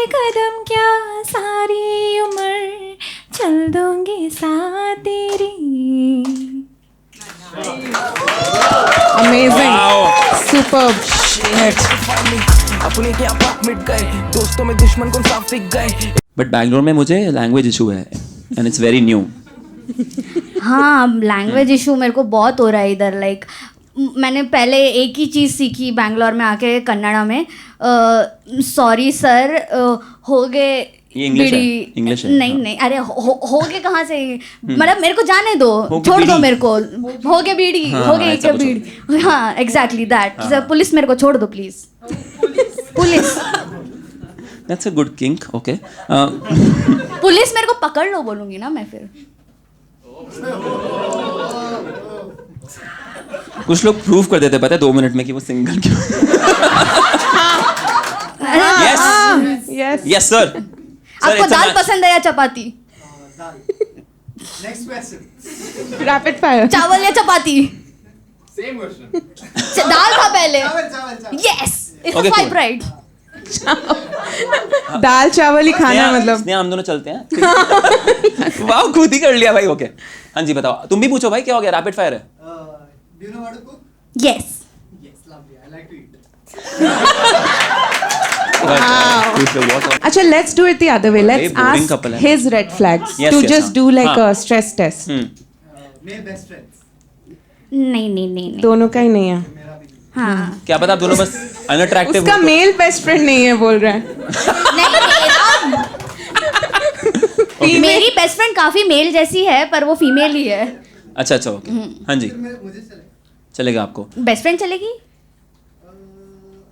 तेरे कदम क्या सारी उम्र चल दूंगी साथ तेरी. Amazing. Superb. अपने क्या पाप मिट गए, दोस्तों में दुश्मन कौन सा फिक गए. बट बैंगलोर में मुझे लैंग्वेज इशू है एंड इट्स वेरी न्यू. हाँ, लैंग्वेज इशू मेरे को बहुत हो रहा है इधर. लाइक मैंने पहले एक ही चीज़ सीखी बैंगलोर में आके कन्नड़ा में. सॉरी सर, हो गए. ये इंग्लिश है, इंग्लिश है. नहीं नहीं, अरे हो गए कहाँ से. मतलब मेरे को जाने दो, छोड़ दो मेरे को. हो गए बीड़ी, हो गए क्या बीड़ी. हाँ एग्जैक्टली दैट. पुलिस मेरे को छोड़ दो please. Police that's a good kink. Okay, police मेरे को पकड़ लो बोलूंगी ना मैं फिर. कुछ लोग प्रूव कर देते पता है 2 मिनट में कि वो सिंगल क्यों. Yes Yes. Yes sir. आपको दाल पसंद है या चपाती. Next question. Rapid fire. चावल या चपाती. Same question. दाल था पहले. चावल. Yes, it's Okay, swipe cool. Right. दाल चावल ही खाना है मतलब. स्नेहा, हम दोनों चलते हैं. वाह, खुद ही कर लिया भाई. ओके, हाँ जी बताओ. तुम भी पूछो भाई, क्या हो गया. रैपिड फायर है. Do you know how to cook? Yes. Yes, lovely. I like to eat. पूछ लो, बहुत. अच्छा, let's do it the other way. Let's boring ask couple है. his red flags Yes, to yes, just हाँ. do like हाँ. a stress test. Male best friends. नहीं नहीं नहीं नहीं. दोनों का ही नहीं है. मेरा भी नहीं. हाँ. क्या पता आप दोनों बस अनअट्रैक्टिव उसका मेल बेस्ट फ्रेंड नहीं है बोल रहा है. नहीं, मेरी बेस्ट फ्रेंड काफी मेल जैसी है पर वो फीमेल ही है. अच्छा अच्छा, ओके. हाँ जी, मुझे चले. चलेगा आपको. बेस्ट फ्रेंड चलेगी.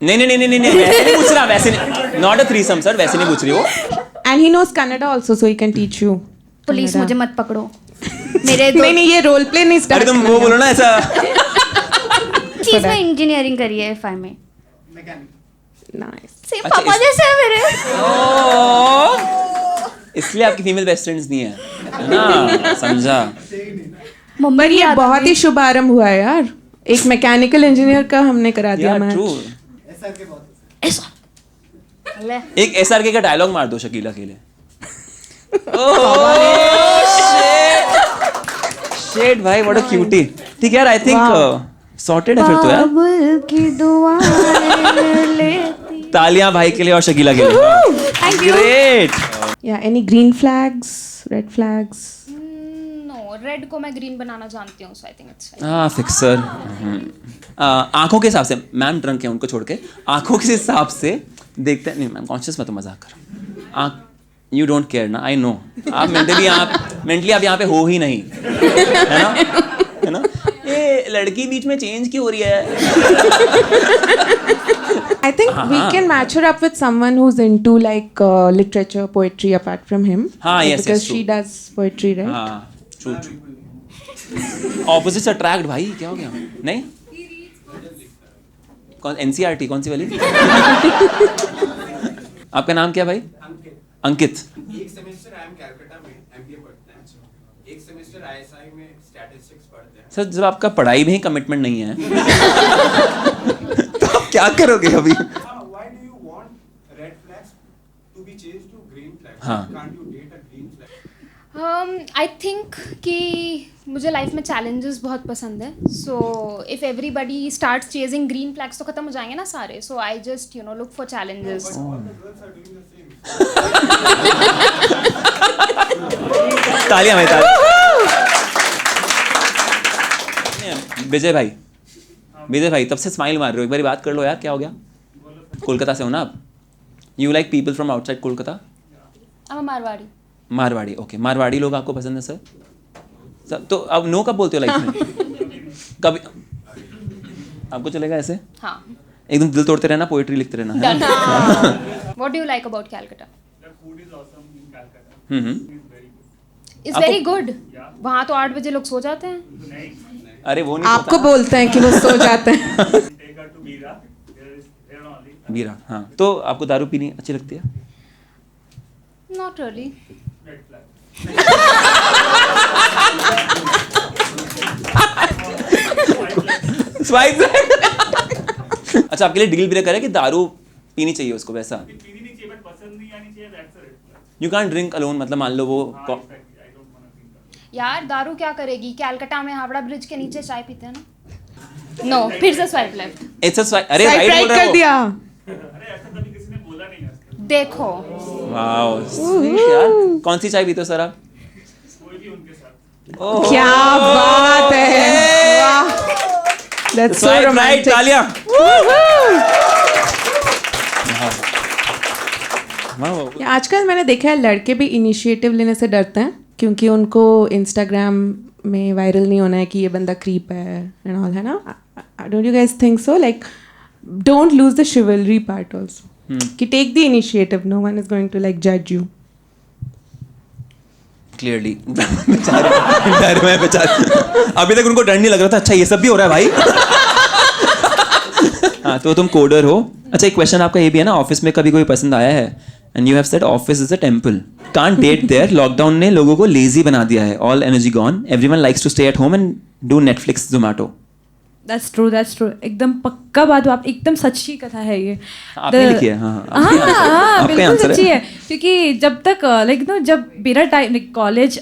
नहीं नहीं नहीं नहीं नहीं, वैसे नहीं पूछ रहा. वैसे नहीं, नॉट अ थ्रीसम सर. वैसे नहीं पूछ रही वो. And he knows Kannada also, so he can teach you. Police Kannada. मुझे मत पकड़ो. मेरे नहीं नहीं, ये रोल प्ले नहीं अरे स्टार्ट. तुम वो बोलो ना ऐसा. चीज में इंजीनियरिंग करी है एफआई में. Mechanic. नाइस. सेम अच्छा, पापा जैसे है मेरे. इसलिए आपकी फीमेल बेस्ट फ्रेंड्स नहीं है, है ना. समझा. मम्मी पर की ये याद बहुत आ गई. ही शुभारंभ हुआ है यार. एक मैकेनिकल इंजीनियर का हमने करा दिया यार मैच. ट्रू. SR के बहुत. ऐसा. ले. एक एसआरके का डायलॉग मार दो शकीला के लिए. शिट भाई, व्हाट अ क्यूटी. ठीक है यार, आई थिंक सॉर्टेड है फिर तो यार. बाबुल की दुआएं लेती. तालियां भाई के लिए और शकीला के लिए. Thank you. Great. Yeah, any green flags, red flags? No, red को मैं ग्रीन बनाना जानती हूँ, सो आई थिंक इट्स हाँ, फिक्सर. आंखों के हिसाब से, मैम ड्रंक है उनको छोड़ के, आंखों के हिसाब से देखते हैं. नहीं मैम, कॉन्शियस, मैं तो मजाक कर रहा हूँ. यू डोंट केयर ना, आई नो. आप मेंटली आप यहाँ पे हो ही नहीं, है ना, है ना. ये लड़की बीच में चेंज क्यों हो रही है. I think we can match her up with someone who's into like literature, poetry apart from him. हाँ, yes, because yes, she true. does poetry, right? हाँ, ट्रू ट्रू. ऑपोजिट्स अट्रैक्ट भाई, क्या हो गया. नहीं, कौन एनसीईआरटी कौन सी वाली. आपका नाम क्या भाई. अंकित. एक सेमेस्टर आई एम कैलकाटा में एमबीए पढ़ते हैं. एक सेमेस्टर आईएसआई में स्टैटिस्टिक्स पढ़ते हैं. सर, जब आपका पढ़ाई में ही कमिटमेंट नहीं है तो आप क्या करोगे अभी. Why do you want red flags to be changed to green flags. हाँ. Can't you date a green flag. I think कि मुझे लाइफ में चैलेंजेस बहुत पसंद है. So if everybody start chasing green flags तो खत्म हो जाएंगे ना सारे. So I just look for challenges. तालियां भाई, तालियां. विजय भाई तब से स्माइल मार रहे हो, एक बारी बात कर लो यार. क्या हो गया. कोलकाता से हो ना आप. You like people from outside Kolkata. Marwari. Marwari, okay. Marwari लोग आपको पसंद है सर. तो अब नो कब बोलते हो लाइफ में. कभी आपको चलेगा ऐसे. हाँ. एकदम दिल तोड़ते रहना, पोएट्री लिखते रहना, है ना? What do you like about Calcutta. Is आपको- वेरी गुड. वहाँ तो 8 बजे लोग सो जाते हैं. अरे वो नहीं आपको पता. बोलते हैं कि वो सो जाते हैं. बीरा, हाँ. तो आपको दारू पीनी अच्छी लगती है. Not really. स्वाइप. अच्छा, आपके लिए डील ब्रेकर है कि दारू पीनी चाहिए उसको वैसा. You can't drink alone. मतलब मान लो वो यार दारू क्या करेगी? कैलकाटा में हावड़ा ब्रिज के नीचे चाय पीते हैं ना. नो, फिर से swipe left. It's a swipe. अरे Swipe right right बोल रहा कर है दिया. देखो वाओ यार. कौन सी चाय पीते हो सर आप? क्या बात है. वाह. That's so Swipe right. romantic. तालियां. या आजकल मैंने देखा है लड़के भी इनिशिएटिव लेने से डरते हैं क्योंकि उनको इंस्टाग्राम में वायरल नहीं होना है कि ये बंदा क्रीप है एंड ऑल, है ना. Don't you guys think so? Like don't lose the chivalry part also, कि take the initiative. No one is going to like जज यू. क्लियरली डर में बेचारे. अभी तक उनको डर नहीं लग रहा था. अच्छा ये सब भी हो रहा है भाई. हाँ तो तुम कोडर हो. अच्छा एक क्वेश्चन आपका ये भी है ना, ऑफिस में कभी कोई पसंद आया है and you have said office is a temple. Can't date there. Lockdown ने लोगों को लेजी बना दिया है. All energy gone. Everyone likes to stay at home and do Netflix Zomato. That's true. एकदम पक्का बात. आप एकदम सच्ची कथा है ये. आपने लिखी है. हाँ हाँ बिल्कुल सच्ची है. क्योंकि जब तक लाइक नो जब मेरा टाइम कॉलेज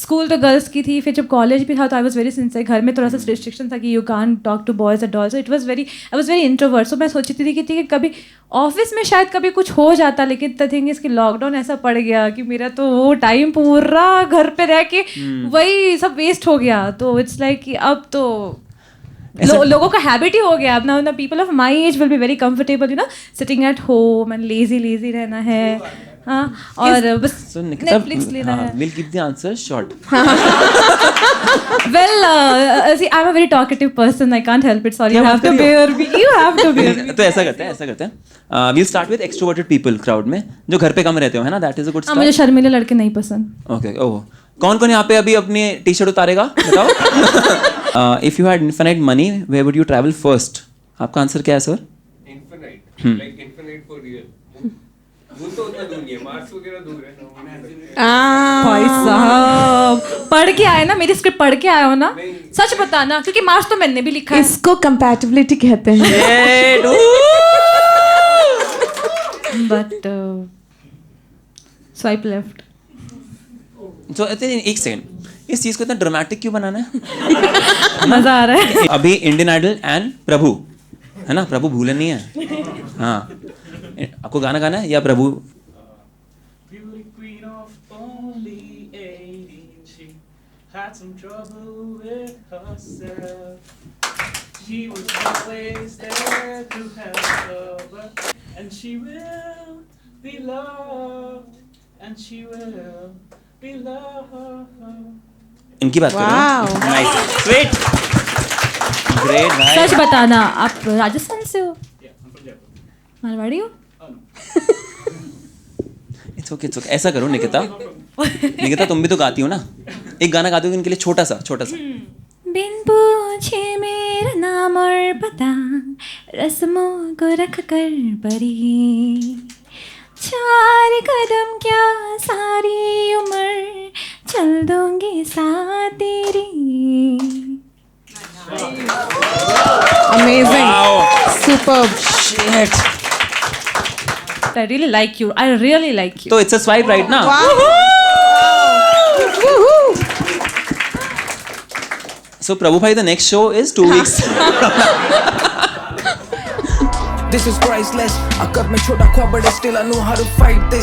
स्कूल तो गर्ल्स की थी, फिर जब कॉलेज भी था तो आई वॉज वेरी सिंसियर. घर में थोड़ा सा रिस्ट्रिक्शन था कि you can talk to boys at all. So I was very introvert. सो मैं सोचती थी कि ठीक है कभी ऑफिस में शायद कभी कुछ हो जाता, लेकिन द थिंग इसकी लॉकडाउन ऐसा पड़ गया कि मेरा तो वो टाइम पूरा घर पे रह के वही सब वेस्ट हो गया. तो इट्स लाइक कि अब तो लोगों का हैबिट ही हो गया. अब ना people of my age will be very comfortable, you know, sitting at home and lazy रहना है. हाँ और बस नेटफ्लिक्स लेना है. Will keep the answer short. Well, see, I'm a very talkative person. I can't help it. Sorry, you have to bear me. You have to bear me. तो ऐसा करते हैं. We'll start with extroverted people crowd में जो घर पे कम रहते हो, है ना. That is a good start. मुझे शर्मीले लड़के नहीं पसंद. Okay. ओह कौन यहाँ पे अभी अपनी टी शर्ट उतारेगा बताओ. If you had infinite money, where would you travel first? आपका आंसर क्या है sir? Infinite, like infinite for real. दूर तो उतना दूर नहीं है, मार्स वगैरह दूर है. भाई साहब पढ़ के आए ना, मेरी स्क्रिप्ट पढ़ के आए हो ना, सच बताना, क्योंकि मार्क्स तो मैंने भी लिखा है. इसको कंपैटिबिलिटी कहते हैं. But swipe left. तो एक सेकंड, इस चीज को इतना ड्रामेटिक क्यों बनाना है? मजा आ रहा है. अभी इंडियन आइडल एंड प्रभु, है ना. प्रभु भूले नहीं है. हाँ आपको गाना गाना है या प्रभु? Had some trouble with herself. She was always there to help her, and she will be loved, and she will be loved. इनकी बात करो. Nice, sweet, great भाई. सच बताना, आप राजस्थान से हो? मारवाड़ी हो? It's okay. ऐसा करो निकिता तुम भी तो गाती हो ना, एक गाना गाती हो इनके लिए छोटा सा. बिन पूछे मेरा नाम और पता, रस्मों को रख कर परी, 4 कदम क्या सारी उम्र चल दूंगी साथ तेरी. Amazing. Superb. Shit. I really like you. I really like you. तो it's a swipe right now. So Prabhu bhai, the next show is 2 weeks. This is priceless. I cut my chota khwa, but still I know how to fight this.